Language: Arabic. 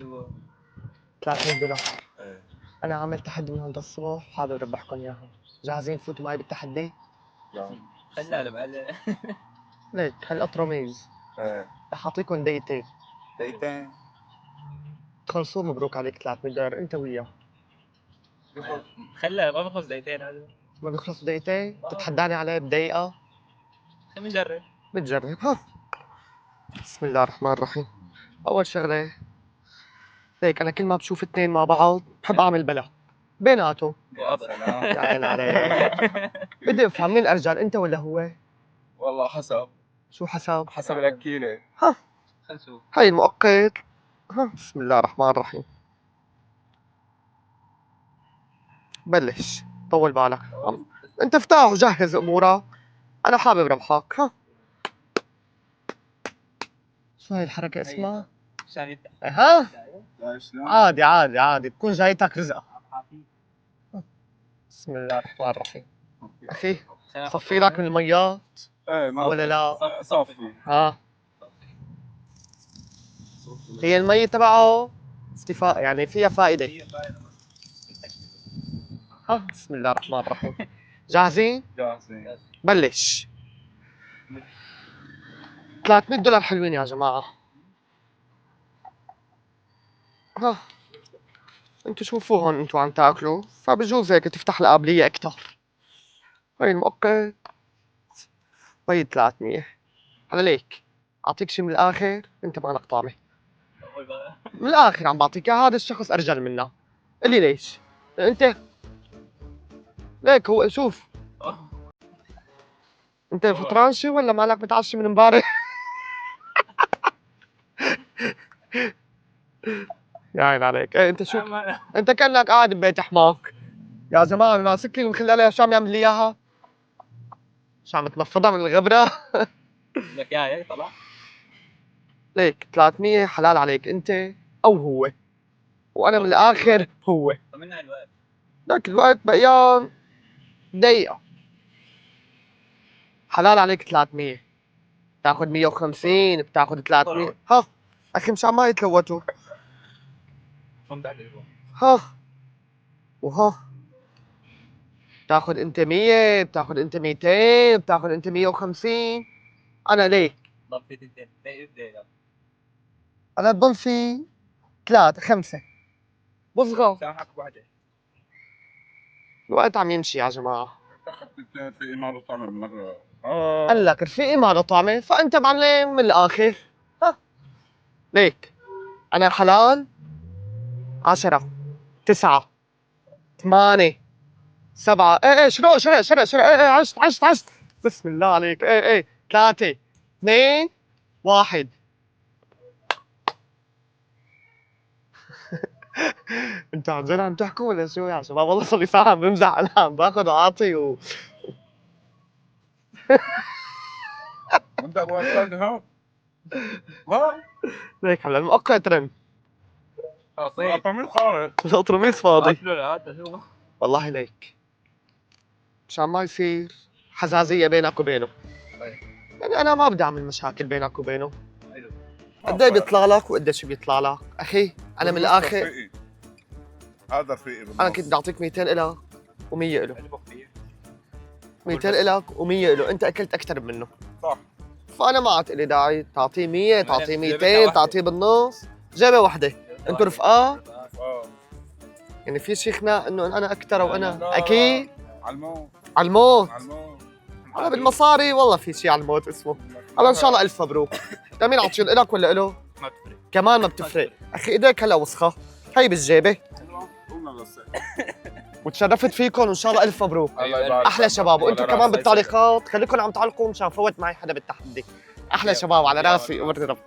شو 300 دولار. ايه انا عامل تحدي من هون الصبح حابب اربحكم اياها. جاهزين تفوتوا معي بالتحدي؟ خلنا بعد ليك هالقطرميز ايه رح اعطيكم دقيقتين دقيقتين تخلصوا مبروك عليك 300 دولار انت وياه. خلنا ما بخلص دقيقتين هذا ما بيخلص دقيقتين تتحداني عليه بدقيقة. خلينا نجرب بتجرب ها. بسم الله الرحمن الرحيم. اول شغلة ليك انا كل ما بشوف اثنين مع بعض بحب اعمل بلا بيناتهم. يا عين عليك. بدي افهم مين الارجل انت ولا هو؟ والله حسب شو حسب؟ حسب الاكيله ها خلنا نشوف هاي المؤقت. ها بسم الله الرحمن الرحيم. بلش طول بالك. انت افتح وجهز امورك. انا حابب ربحك. ها شو هاي الحركة اسمها؟ عشان يفتح ها لا شلون عادي عادي عادي بكون جايتك رزقة. بسم الله الرحمن الرحيم. اخي صفي لك من الميات ايه ما ولا لا؟ صافي ها هي المي تبعه استفاء يعني فيها فائدة. ها بسم الله الرحمن الرحيم. جاهزين؟ جاهزين بلش. 300 دولار حلوين يا جماعة. ها انتوا شوفوا هون انتوا عم تاكلوا فبجوز هيك تفتح القابلية اكتر. هاي المؤقت هاي 300. على ليك اعطيك شي من الاخر انت ما لك طعمة. من الاخر عم بعطيك اياها. هذا الشخص ارجل منا. قل لي ليش؟ انت ليك هو شوف انت فطران شي ولا مالك متعشي من امبارح؟ يا عين عليك. ايه انت شو انت كانك قاعد ببيت حماك. يا جماعه ماسك لي من خلالها شو عم يعمل لي اياها؟ شو عم تنفضها من الغبره؟ لك يا طلع ليك 300 حلال عليك انت او هو. وانا من الاخر هو. طمنا على الوقت لك الوقت بقيان دقيقه. حلال عليك 300. بتاخذ 150 بتاخذ 300. ها اخي مشان ما يتلوتوا. فهمت عليك ها وها بتاخذ انت 100 بتاخذ انت 200 بتاخذ انت 150. انا ليه؟ ضبطي تنتين دقيقة انا بضل في 3 5 بصغر. سامحك بوحدة الوقت عم يمشي يا جماعة. في إمارة طعمة بالمرة قال لك رفيقي ما له طعمة فأنت معلم من الآخر. ها ليك أنا حلال 10 9 8 7 ايه شنو شنو ايه عشت بسم الله عليك. ايه 3 2 1. انتوا عن جد عم تحكوا ولا شو يا شباب؟ والله صار لي ساعة عم بمزح. انا عم باخذ وعاطي أنت أبغى تسالني ها ليك على المؤقت رن. طمن خالد الأطرميس فاضي. شو والله ليك مشان ما يصير حزازية بينك وبينه. يعني أنا ما بدي أعمل مشاكل بينك وبينه. قد ايه بيطلع لك وقد ايش بيطلع لك؟ أخي أنا من الآخر هذا رفيقي أنا كنت بدي أعطيك 200 إلك و100 إله. 200 إلك و100 إله. أنت أكلت أكثر منه. صح فأنا ما عاد لي داعي تعطيه 100 تعطيه 200 تعطيه بالنص. جيبة وحدة. أنتوا رفقات؟ يعني في شي خناق إنه أنا أكثر وأنا أكيد على الموت على الموت. على الموت أنا بالمصاري والله في شي على الموت اسمه. الله إن شاء الله ألف مبروك. مين أعطيه لك ولا إله؟ ما تفرق كمان ما بتفرق. أخي إيديك هلا وسخة. هي بالجيبة. قلنا بس وتشرفت فيكم وإن شاء الله ألف مبروك. الله يبارك أحلى شباب. وأنتم كمان بالتعليقات خليكم عم تعلقوا مشان فوت معي حدا بالتحدي. أحلى شباب على راسي وورد رب.